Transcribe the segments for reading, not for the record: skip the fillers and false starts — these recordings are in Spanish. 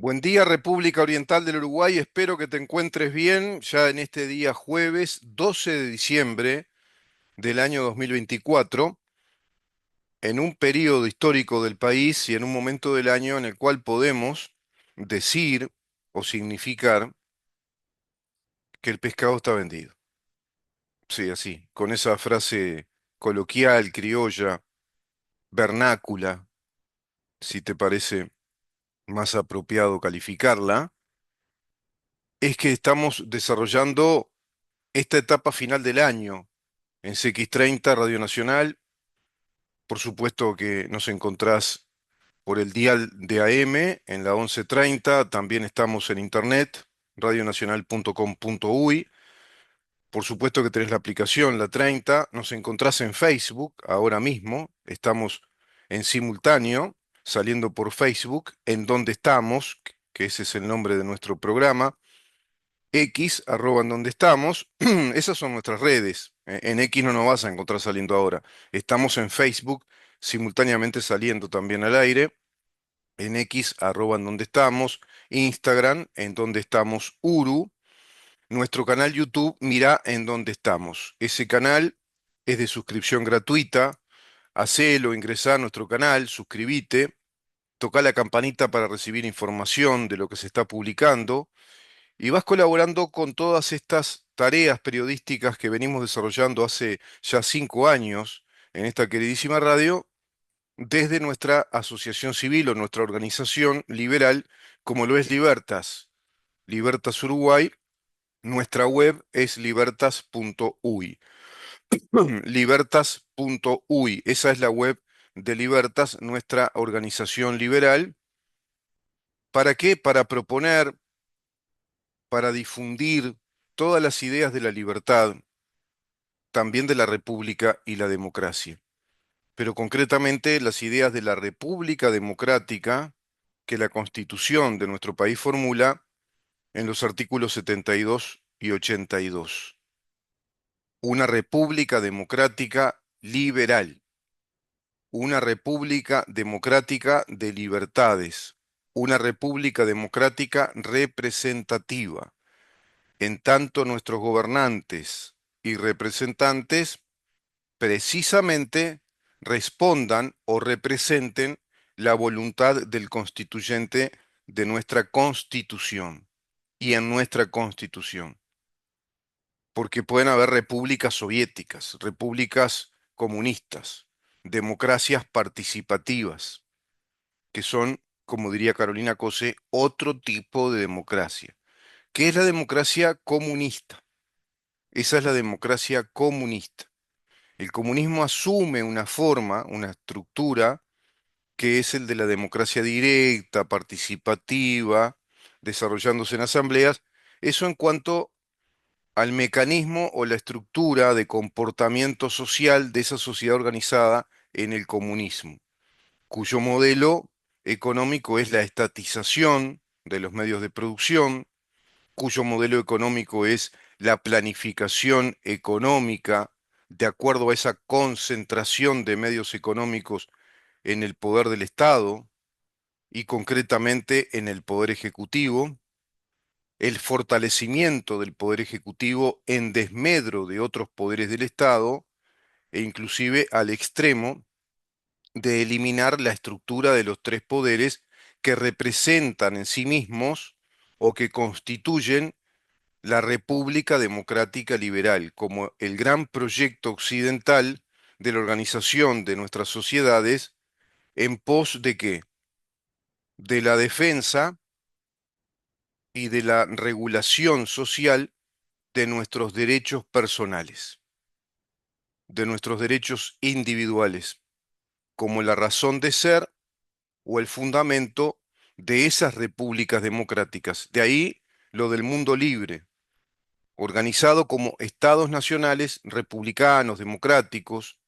Buen día, República Oriental del Uruguay. Espero que te encuentres bien ya en este día jueves 12 de diciembre del año 2024, en un periodo histórico del país y en un momento del año en el cual podemos decir o significar que el pescado está vendido. Sí, así, con esa frase coloquial, criolla, vernácula, si te parece más apropiado calificarla, es que estamos desarrollando esta etapa final del año en CX30 Radio Nacional. Por supuesto que nos encontrás por el dial de AM en la 1130. También estamos en internet, radionacional.com.uy. Por supuesto que tenés la aplicación, la 30. Nos encontrás en Facebook ahora mismo. Estamos en simultáneo, saliendo por Facebook, en donde estamos, que ese es el nombre de nuestro programa. X, arroba en donde estamos. Esas son nuestras redes. En X no nos vas a encontrar saliendo ahora. Estamos en Facebook, simultáneamente saliendo también al aire. En X, arroba en donde estamos. Instagram, en donde estamos Uru. Nuestro canal YouTube, mira en donde estamos. Ese canal es de suscripción gratuita. Hacelo, ingresá a nuestro canal, suscribite, toca la campanita para recibir información de lo que se está publicando y vas colaborando con todas estas tareas periodísticas que venimos desarrollando hace ya 5 años en esta queridísima radio, desde nuestra asociación civil o nuestra organización liberal, como lo es Libertas, Libertas Uruguay. Nuestra web es libertas.uy. Libertas.uy, esa es la web de Libertas, nuestra organización liberal. ¿Para qué? Para proponer, para difundir todas las ideas de la libertad, también de la república y la democracia, pero concretamente las ideas de la república democrática que la Constitución de nuestro país formula en los artículos 72 y 82. Una república democrática liberal, una república democrática de libertades, una república democrática representativa, en tanto nuestros gobernantes y representantes precisamente respondan o representen la voluntad del constituyente de nuestra Constitución y en nuestra Constitución. Porque pueden haber repúblicas soviéticas, repúblicas comunistas, democracias participativas, que son, como diría Carolina Cose, otro tipo de democracia. ¿Qué es la democracia comunista? Esa es la democracia comunista. El comunismo asume una forma, una estructura, que es el de la democracia directa, participativa, desarrollándose en asambleas. Eso en cuanto al mecanismo o la estructura de comportamiento social de esa sociedad organizada en el comunismo, cuyo modelo económico es la estatización de los medios de producción, cuyo modelo económico es la planificación económica de acuerdo a esa concentración de medios económicos en el poder del Estado y concretamente en el poder ejecutivo, el fortalecimiento del poder ejecutivo en desmedro de otros poderes del Estado e inclusive al extremo de eliminar la estructura de los tres poderes que representan en sí mismos o que constituyen la República Democrática Liberal como el gran proyecto occidental de la organización de nuestras sociedades en pos de qué? De la defensa y de la regulación social de nuestros derechos personales, de nuestros derechos individuales, como la razón de ser o el fundamento de esas repúblicas democráticas. De ahí lo del mundo libre, organizado como estados nacionales republicanos, democráticos,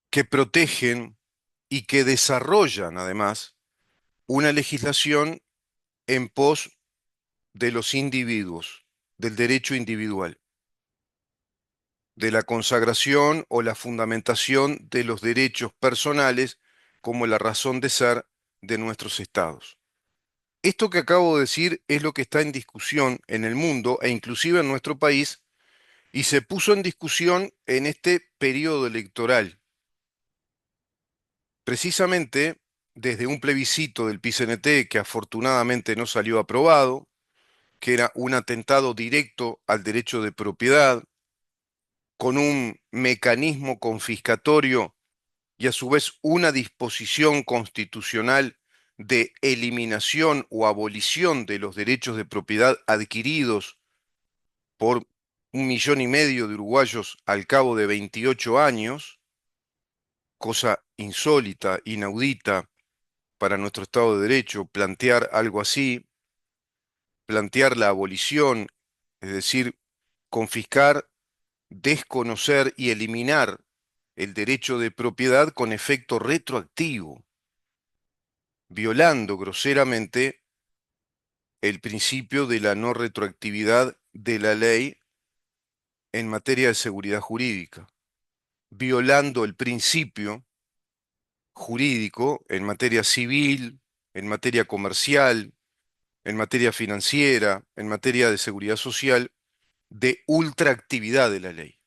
que protegen y que desarrollan además una legislación en pos de los individuos, del derecho individual, de la consagración o la fundamentación de los derechos personales como la razón de ser de nuestros estados. Esto que acabo de decir es lo que está en discusión en el mundo e inclusive en nuestro país y se puso en discusión en este periodo electoral. Precisamente desde un plebiscito del PCNT que afortunadamente no salió aprobado, que era un atentado directo al derecho de propiedad, con un mecanismo confiscatorio y a su vez una disposición constitucional de eliminación o abolición de los derechos de propiedad adquiridos por 1,5 millones de uruguayos al cabo de 28 años, cosa insólita, inaudita para nuestro Estado de Derecho, plantear algo así, plantear la abolición, es decir, confiscar, desconocer y eliminar el derecho de propiedad con efecto retroactivo, violando groseramente el principio de la no retroactividad de la ley en materia de seguridad jurídica, violando el principio jurídico en materia civil, en materia comercial, en materia financiera, en materia de seguridad social, de ultraactividad de la ley.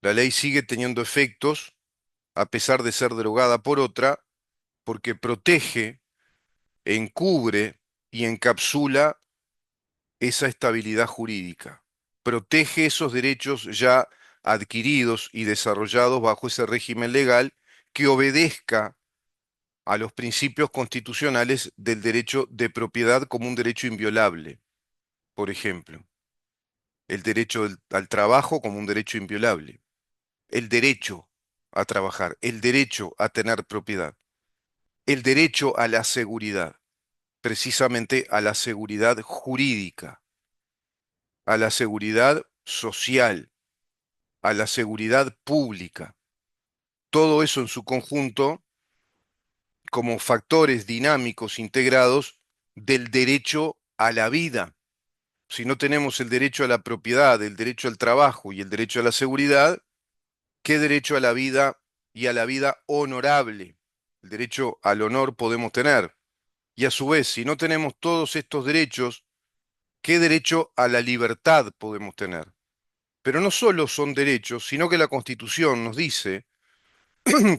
La ley sigue teniendo efectos a pesar de ser derogada por otra, porque protege, encubre y encapsula esa estabilidad jurídica. Protege esos derechos ya adquiridos y desarrollados bajo ese régimen legal que obedezca a los principios constitucionales del derecho de propiedad como un derecho inviolable, por ejemplo, el derecho al trabajo como un derecho inviolable, el derecho a trabajar, el derecho a tener propiedad, el derecho a la seguridad, precisamente a la seguridad jurídica, a la seguridad social, a la seguridad pública. Todo eso en su conjunto como factores dinámicos integrados del derecho a la vida. Si no tenemos el derecho a la propiedad, el derecho al trabajo y el derecho a la seguridad, ¿qué derecho a la vida y a la vida honorable? El derecho al honor podemos tener. Y a su vez, si no tenemos todos estos derechos, ¿qué derecho a la libertad podemos tener? Pero no solo son derechos, sino que la Constitución nos dice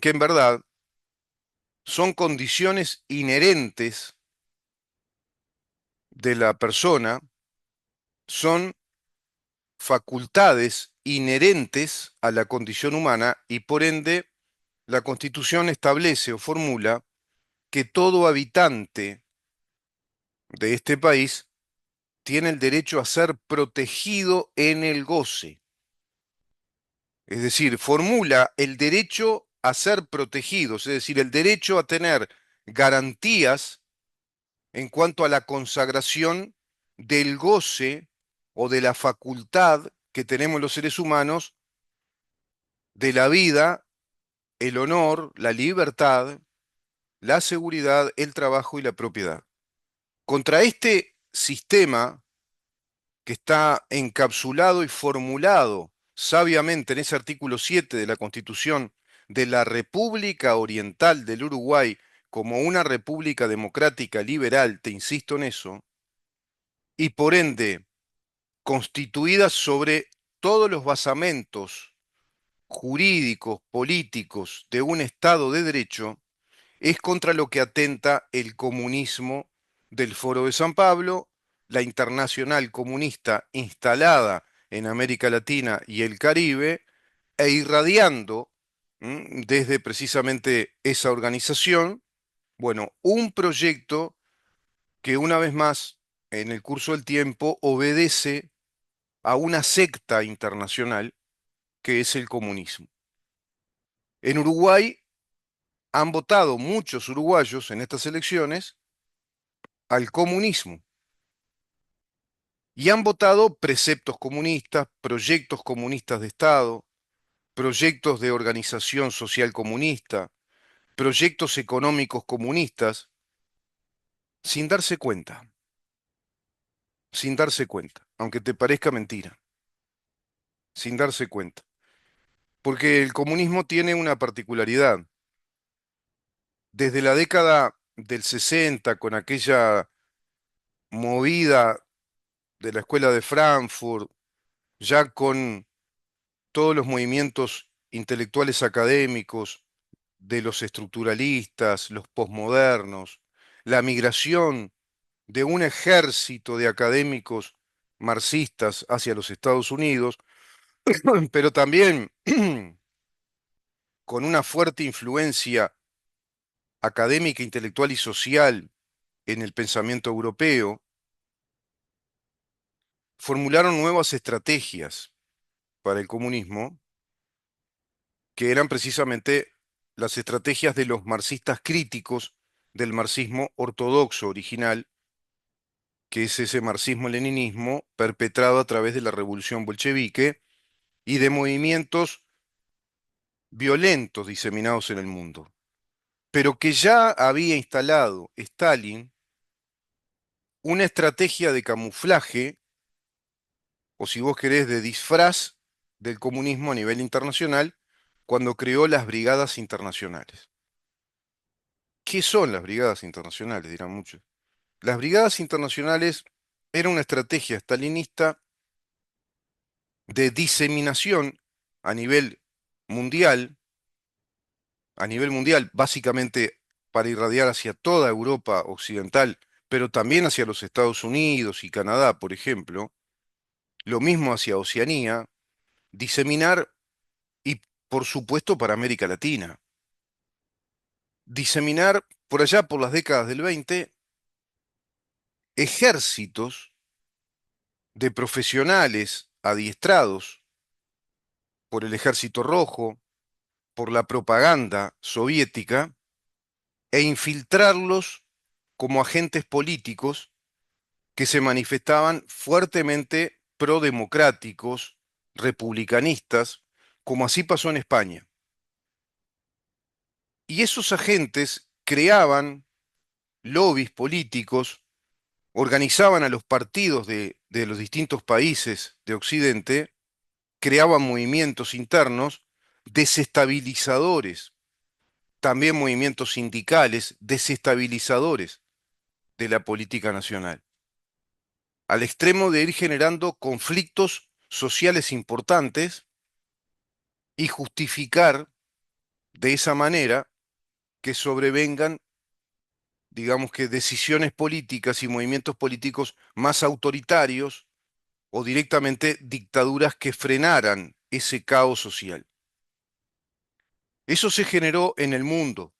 que en verdad son condiciones inherentes de la persona, son facultades inherentes a la condición humana y por ende la Constitución establece o formula que todo habitante de este país tiene el derecho a ser protegido en el goce. Es decir, formula el derecho a ser protegidos, es decir, el derecho a tener garantías en cuanto a la consagración del goce o de la facultad que tenemos los seres humanos de la vida, el honor, la libertad, la seguridad, el trabajo y la propiedad. Contra este sistema que está encapsulado y formulado sabiamente en ese artículo 7 de la Constitución de la República Oriental del Uruguay como una república democrática liberal, te insisto en eso, y por ende constituida sobre todos los basamentos jurídicos, políticos de un Estado de Derecho, es contra lo que atenta el comunismo del Foro de San Pablo, la internacional comunista instalada en América Latina y el Caribe, e irradiando desde precisamente esa organización, bueno, un proyecto que una vez más, en el curso del tiempo, obedece a una secta internacional que es el comunismo. En Uruguay han votado muchos uruguayos en estas elecciones al comunismo y han votado preceptos comunistas, proyectos comunistas de Estado, proyectos de organización social comunista, proyectos económicos comunistas, sin darse cuenta, sin darse cuenta, aunque te parezca mentira, sin darse cuenta. Porque el comunismo tiene una particularidad. Desde la década del 60, con aquella movida de la Escuela de Frankfurt, ya con todos los movimientos intelectuales académicos de los estructuralistas, los posmodernos, la migración de un ejército de académicos marxistas hacia los Estados Unidos, pero también con una fuerte influencia académica, intelectual y social en el pensamiento europeo, formularon nuevas estrategias para el comunismo, que eran precisamente las estrategias de los marxistas críticos del marxismo ortodoxo original, que es ese marxismo-leninismo perpetrado a través de la revolución bolchevique y de movimientos violentos diseminados en el mundo, pero que ya había instalado Stalin una estrategia de camuflaje, o si vos querés, de disfraz del comunismo a nivel internacional, cuando creó las brigadas internacionales. ¿Qué son las brigadas internacionales? Dirán muchos. Las brigadas internacionales eran una estrategia stalinista de diseminación a nivel mundial, básicamente para irradiar hacia toda Europa occidental, pero también hacia los Estados Unidos y Canadá, por ejemplo, lo mismo hacia Oceanía, diseminar y, por supuesto, para América Latina. Diseminar por allá por las décadas del 20 ejércitos de profesionales adiestrados por el Ejército Rojo, por la propaganda soviética, e infiltrarlos como agentes políticos que se manifestaban fuertemente prodemocráticos, republicanistas, como así pasó en España. Y esos agentes creaban lobbies políticos, organizaban a los partidos de los distintos países de Occidente, creaban movimientos internos desestabilizadores, también movimientos sindicales desestabilizadores de la política nacional, al extremo de ir generando conflictos sociales importantes y justificar de esa manera que sobrevengan, digamos que, decisiones políticas y movimientos políticos más autoritarios o directamente dictaduras que frenaran ese caos social. Eso se generó en el mundo.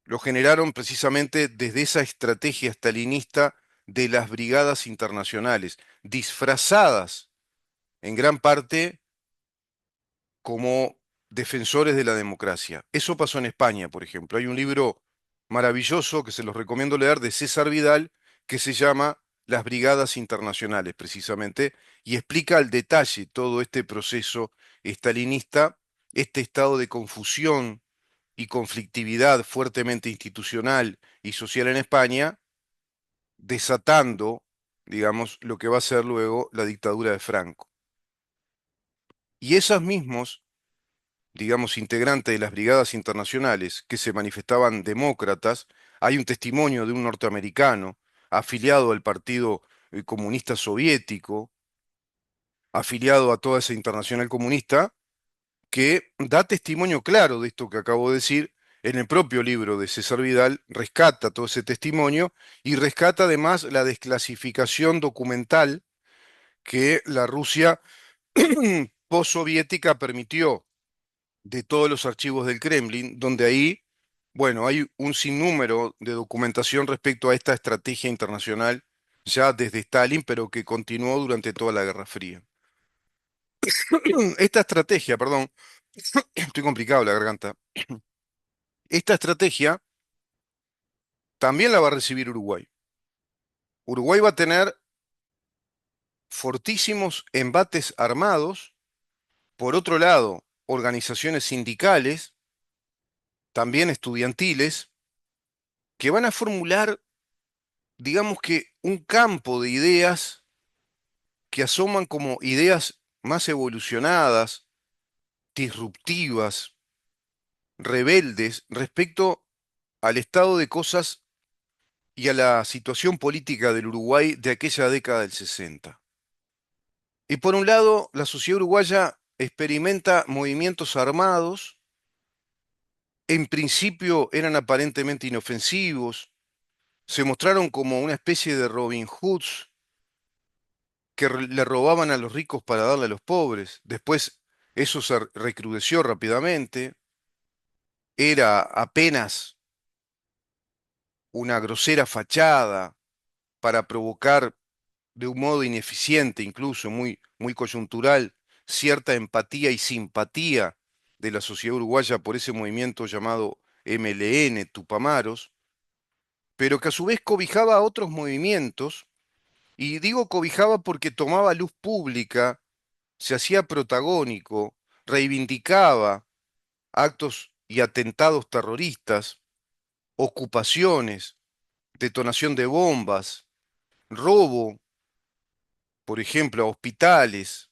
Lo generaron precisamente desde esa estrategia stalinista de las brigadas internacionales, disfrazadas en gran parte como defensores de la democracia. Eso pasó en España, por ejemplo. Hay un libro maravilloso que se los recomiendo leer de César Vidal que se llama Las Brigadas Internacionales, precisamente, y explica al detalle todo este proceso estalinista, este estado de confusión y conflictividad fuertemente institucional y social en España, desatando, digamos, lo que va a ser luego la dictadura de Franco. Y esos mismos, digamos, integrantes de las brigadas internacionales que se manifestaban demócratas, hay un testimonio de un norteamericano afiliado al Partido Comunista Soviético, afiliado a toda esa internacional comunista, que da testimonio claro de esto que acabo de decir. En el propio libro de César Vidal rescata todo ese testimonio y rescata además la desclasificación documental que la Rusia postsoviética permitió de todos los archivos del Kremlin, donde ahí, bueno, hay un sinnúmero de documentación respecto a esta estrategia internacional ya desde Stalin, pero que continuó durante toda la Guerra Fría. Esta estrategia, perdón, estoy complicado la garganta. Esta estrategia también la va a recibir Uruguay. Uruguay va a tener fortísimos embates armados, por otro lado, organizaciones sindicales, también estudiantiles, que van a formular, digamos que, un campo de ideas que asoman como ideas más evolucionadas, disruptivas, rebeldes respecto al estado de cosas y a la situación política del Uruguay de aquella década del 60. Y por un lado, la sociedad uruguaya experimenta movimientos armados, en principio eran aparentemente inofensivos, se mostraron como una especie de Robin Hoods que le robaban a los ricos para darle a los pobres. Después eso se recrudeció rápidamente, era apenas una grosera fachada para provocar de un modo ineficiente, incluso muy coyuntural, cierta empatía y simpatía de la sociedad uruguaya por ese movimiento llamado MLN, Tupamaros, pero que a su vez cobijaba a otros movimientos, y digo cobijaba porque tomaba luz pública, se hacía protagónico, reivindicaba actos y atentados terroristas, ocupaciones, detonación de bombas, robo, por ejemplo, a hospitales,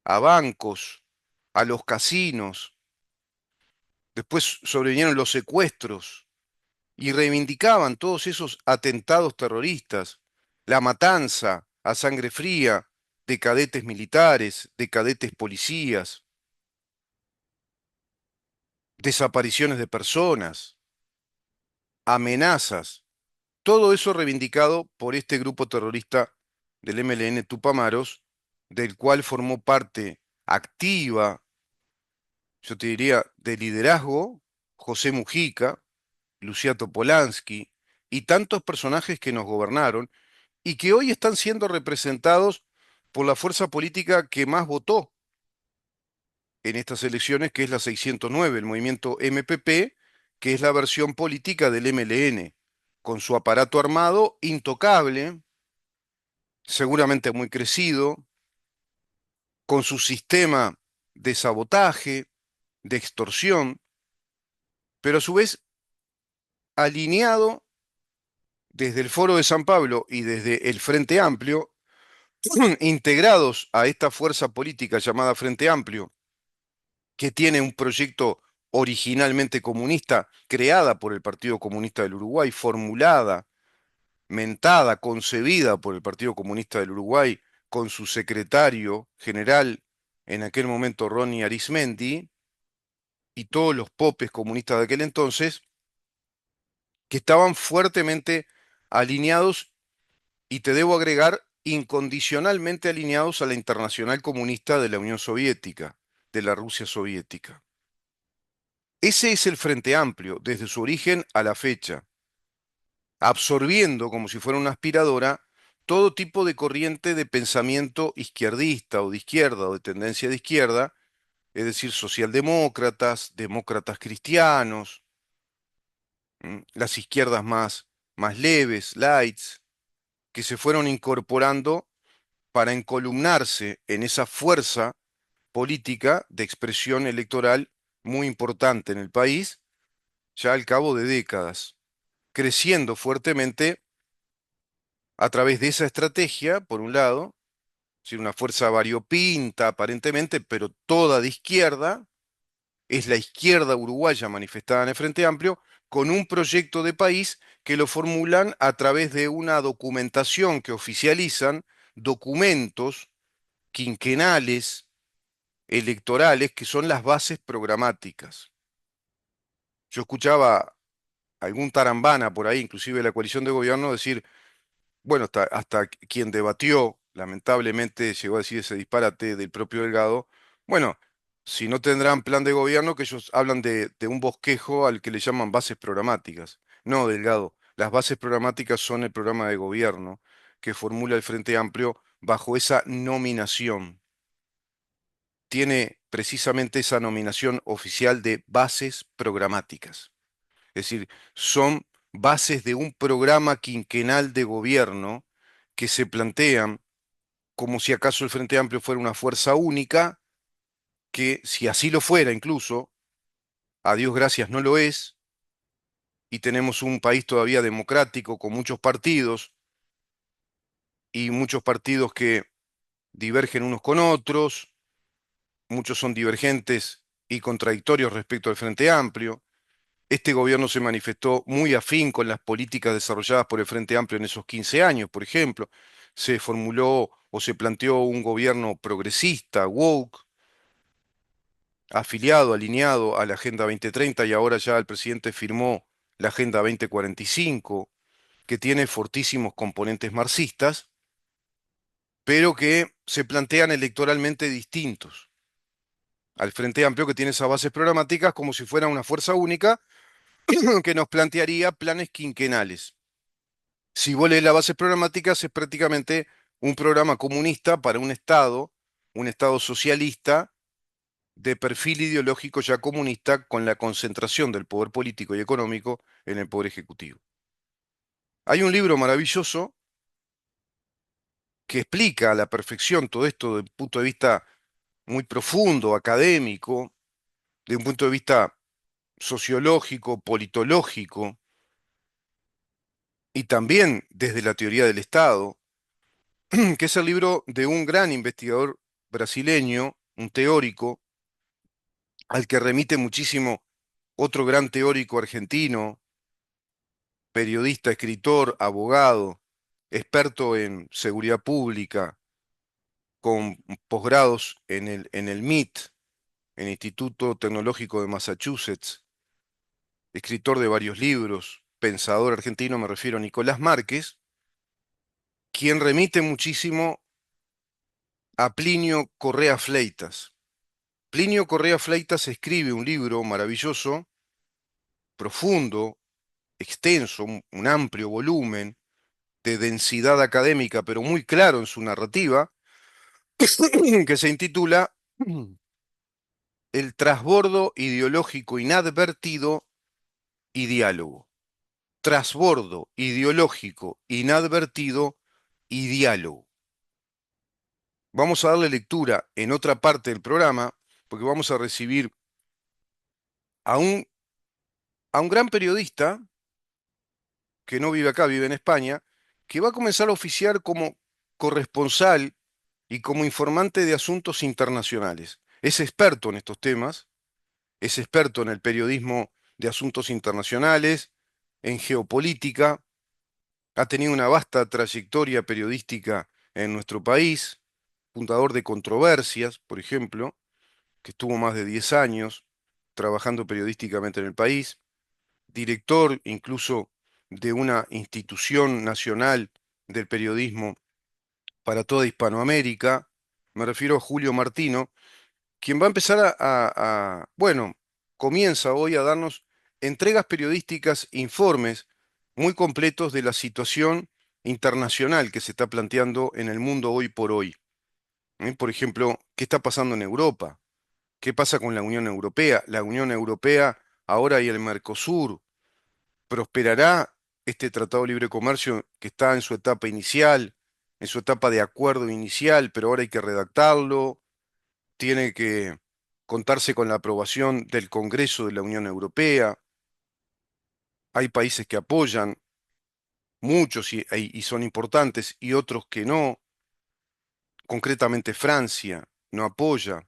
a bancos, a los casinos. Después sobrevinieron los secuestros y reivindicaban todos esos atentados terroristas, la matanza a sangre fría de cadetes militares, de cadetes policías, desapariciones de personas, amenazas. Todo eso reivindicado por este grupo terrorista del MLN Tupamaros, del cual formó parte activa, yo te diría, de liderazgo, José Mujica, Luciano Polansky y tantos personajes que nos gobernaron y que hoy están siendo representados por la fuerza política que más votó en estas elecciones, que es la 609, el movimiento MPP, que es la versión política del MLN, con su aparato armado intocable, seguramente muy crecido, con su sistema de sabotaje, de extorsión, pero a su vez alineado desde el Foro de San Pablo y desde el Frente Amplio, integrados a esta fuerza política llamada Frente Amplio, que tiene un proyecto originalmente comunista, creada por el Partido Comunista del Uruguay, formulada, mentada, concebida por el Partido Comunista del Uruguay, con su secretario general, en aquel momento Ronnie Arismendi, y todos los popes comunistas de aquel entonces, que estaban fuertemente alineados, y te debo agregar, incondicionalmente alineados a la Internacional Comunista de la Unión Soviética, de la Rusia soviética. Ese es el Frente Amplio, desde su origen a la fecha, absorbiendo como si fuera una aspiradora todo tipo de corriente de pensamiento izquierdista o de izquierda o de tendencia de izquierda, es decir, socialdemócratas, demócratas cristianos, las izquierdas más leves, lights, que se fueron incorporando para encolumnarse en esa fuerza política de expresión electoral muy importante en el país, ya al cabo de décadas, creciendo fuertemente a través de esa estrategia, por un lado, es decir, una fuerza variopinta aparentemente, pero toda de izquierda, es la izquierda uruguaya manifestada en el Frente Amplio, con un proyecto de país que lo formulan a través de una documentación que oficializan, documentos quinquenales, electorales, que son las bases programáticas. Yo escuchaba algún tarambana por ahí, inclusive de la coalición de gobierno, decir, bueno, hasta quien debatió, lamentablemente llegó a decir ese disparate del propio Delgado, bueno, si no tendrán plan de gobierno, que ellos hablan de un bosquejo al que le llaman bases programáticas. No, Delgado, las bases programáticas son el programa de gobierno que formula el Frente Amplio bajo esa nominación. Tiene precisamente esa nominación oficial de bases programáticas. Es decir, son bases de un programa quinquenal de gobierno que se plantean como si acaso el Frente Amplio fuera una fuerza única, que si así lo fuera incluso, a Dios gracias no lo es, y tenemos un país todavía democrático con muchos partidos y muchos partidos que divergen unos con otros, muchos son divergentes y contradictorios respecto al Frente Amplio. Este gobierno se manifestó muy afín con las políticas desarrolladas por el Frente Amplio en esos 15 años, por ejemplo. Se formuló o se planteó un gobierno progresista, woke, afiliado, alineado a la Agenda 2030 y ahora ya el presidente firmó la Agenda 2045, que tiene fortísimos componentes marxistas, pero que se plantean electoralmente distintos al Frente Amplio, que tiene esas bases programáticas como si fuera una fuerza única que nos plantearía planes quinquenales. Si vos lees las bases programáticas, es prácticamente un programa comunista para un Estado socialista de perfil ideológico ya comunista, con la concentración del poder político y económico en el poder ejecutivo. Hay un libro maravilloso que explica a la perfección todo esto desde un punto de vista muy profundo, académico, de un punto de vista sociológico, politológico, y también desde la teoría del Estado, que es el libro de un gran investigador brasileño, un teórico, al que remite muchísimo otro gran teórico argentino, periodista, escritor, abogado, experto en seguridad pública, con posgrados en el MIT, en el Instituto Tecnológico de Massachusetts, escritor de varios libros, pensador argentino, me refiero a Nicolás Márquez, quien remite muchísimo a Plinio Correa Fleitas. Plinio Correa Fleitas escribe un libro maravilloso, profundo, extenso, un amplio volumen, de densidad académica, pero muy claro en su narrativa, que se intitula El trasbordo ideológico inadvertido y diálogo. Trasbordo ideológico inadvertido y diálogo. Vamos a darle lectura en otra parte del programa, porque vamos a recibir a un gran periodista que no vive acá, vive en España, que va a comenzar a oficiar como corresponsal y como informante de asuntos internacionales. Es experto en estos temas, es experto en el periodismo de asuntos internacionales, en geopolítica, ha tenido una vasta trayectoria periodística en nuestro país, fundador de Controversias, por ejemplo, que estuvo más de 10 años trabajando periodísticamente en el país, director incluso de una institución nacional del periodismo para toda Hispanoamérica. Me refiero a Julio Martino, quien va a empezar bueno, comienza hoy a darnos entregas periodísticas, informes muy completos de la situación internacional que se está planteando en el mundo hoy por hoy. Por ejemplo, ¿qué está pasando en Europa? ¿Qué pasa con la Unión Europea? La Unión Europea ahora y el Mercosur. ¿Prosperará este Tratado de Libre Comercio que está en su etapa inicial, en su etapa de acuerdo inicial, pero ahora hay que redactarlo? Tiene que contarse con la aprobación del Congreso de la Unión Europea. Hay países que apoyan, muchos y son importantes, y otros que no. Concretamente Francia no apoya.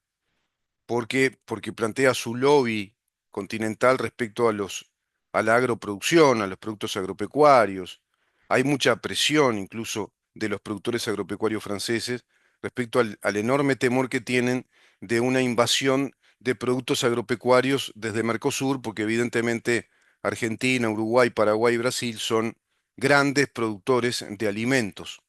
¿Por qué? Porque plantea su lobby continental respecto a la agroproducción, a los productos agropecuarios. Hay mucha presión incluso de los productores agropecuarios franceses respecto al enorme temor que tienen de una invasión de productos agropecuarios desde Mercosur, porque evidentemente Argentina, Uruguay, Paraguay y Brasil son grandes productores de alimentos.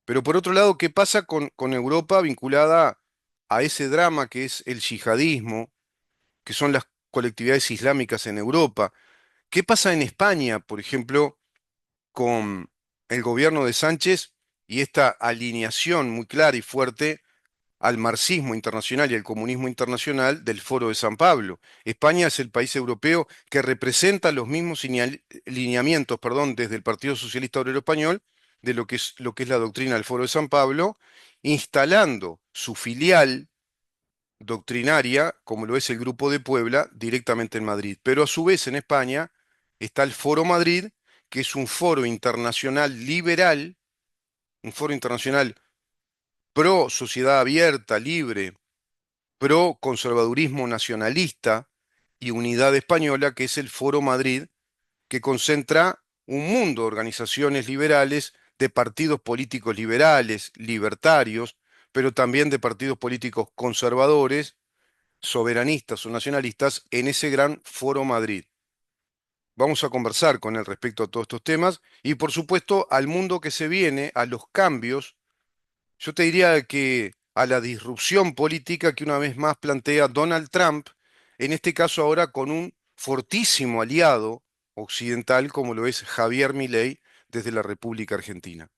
Pero por otro lado, ¿qué pasa con Europa vinculada a ese drama que es el yihadismo, que son las colectividades islámicas en Europa? ¿Qué pasa en España, por ejemplo, con el gobierno de Sánchez y esta alineación muy clara y fuerte al marxismo internacional y al comunismo internacional del Foro de San Pablo? España es el país europeo que representa los mismos lineamientos, perdón, desde el Partido Socialista Obrero Español, de lo que es la doctrina del Foro de San Pablo, instalando su filial doctrinaria, como lo es el Grupo de Puebla, directamente en Madrid. Pero a su vez en España está el Foro Madrid, que es un foro internacional liberal, un foro internacional pro sociedad abierta, libre, pro conservadurismo nacionalista, y unidad española, que es el Foro Madrid, que concentra un mundo de organizaciones liberales, de partidos políticos liberales, libertarios, pero también de partidos políticos conservadores, soberanistas o nacionalistas, en ese gran Foro Madrid. Vamos a conversar con él respecto a todos estos temas y, por supuesto, al mundo que se viene, a los cambios. Yo te diría que a la disrupción política que una vez más plantea Donald Trump, en este caso ahora con un fortísimo aliado occidental como lo es Javier Milei desde la República Argentina.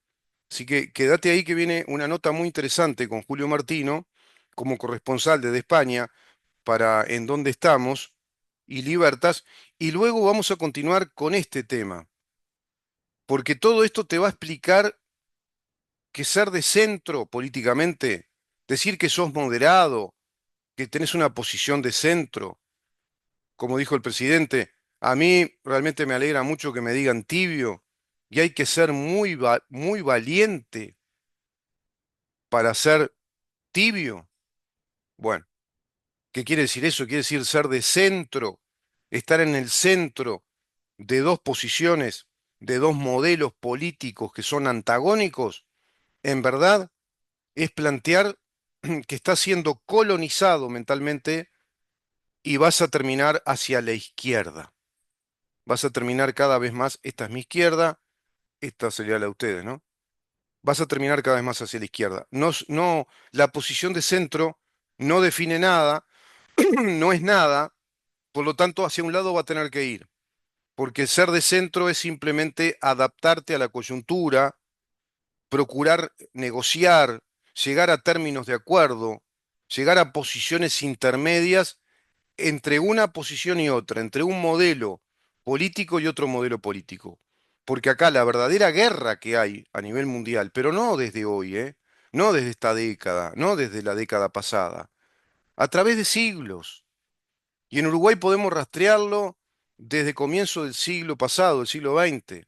Así que quédate ahí que viene una nota muy interesante con Julio Martino como corresponsal desde España para En dónde estamos y Libertas, y luego vamos a continuar con este tema, porque todo esto te va a explicar que ser de centro políticamente, decir que sos moderado, que tenés una posición de centro, como dijo el presidente, a mí realmente me alegra mucho que me digan tibio y hay que ser muy valiente para ser tibio. Bueno, ¿qué quiere decir eso? Quiere decir ser de centro, estar en el centro de dos posiciones, de dos modelos políticos que son antagónicos. En verdad, es plantear que está siendo colonizado mentalmente y vas a terminar hacia la izquierda. Vas a terminar cada vez más, esta es mi izquierda, esta sería la de ustedes, ¿no? Vas a terminar cada vez más hacia la izquierda. No, no, la posición de centro no define nada, no es nada, por lo tanto, hacia un lado va a tener que ir, porque ser de centro es simplemente adaptarte a la coyuntura, procurar negociar, llegar a términos de acuerdo, llegar a posiciones intermedias entre una posición y otra, entre un modelo político y otro modelo político. Porque acá la verdadera guerra que hay a nivel mundial, pero no desde hoy, no desde esta década, no desde la década pasada, a través de siglos. Y en Uruguay podemos rastrearlo desde comienzo del siglo pasado, el siglo XX,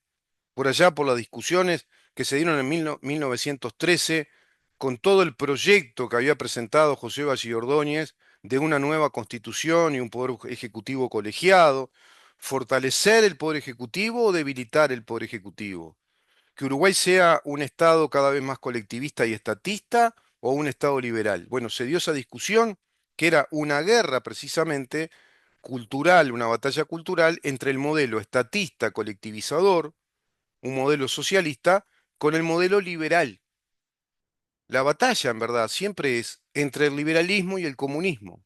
por allá por las discusiones que se dieron en 1913, con todo el proyecto que había presentado José Valle Ordóñez de una nueva constitución y un poder ejecutivo colegiado, fortalecer el poder ejecutivo o debilitar el poder ejecutivo, que Uruguay sea un Estado cada vez más colectivista y estatista o un Estado liberal. Bueno, se dio esa discusión que era una guerra precisamente cultural, una batalla cultural entre el modelo estatista colectivizador, un modelo socialista, con el modelo liberal. La batalla, en verdad, siempre es entre el liberalismo y el comunismo.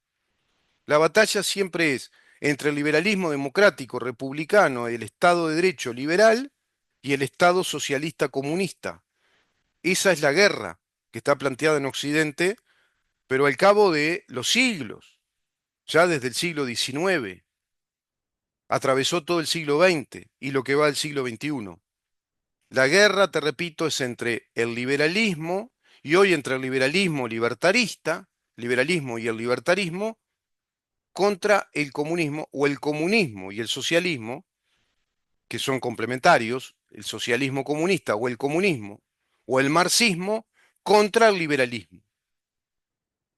La batalla siempre es entre el liberalismo democrático republicano, el Estado de Derecho liberal y el Estado socialista comunista. Esa es la guerra que está planteada en Occidente, pero al cabo de los siglos, ya desde el siglo XIX, atravesó todo el siglo XX y lo que va del siglo XXI. La guerra, te repito, es entre el liberalismo y hoy entre el liberalismo libertarista, liberalismo y el libertarismo, contra el comunismo o el comunismo y el socialismo, que son complementarios, el socialismo comunista o el comunismo o el marxismo contra el liberalismo.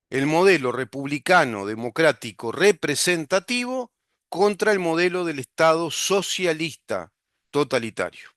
El modelo republicano democrático representativo contra el modelo del Estado socialista totalitario.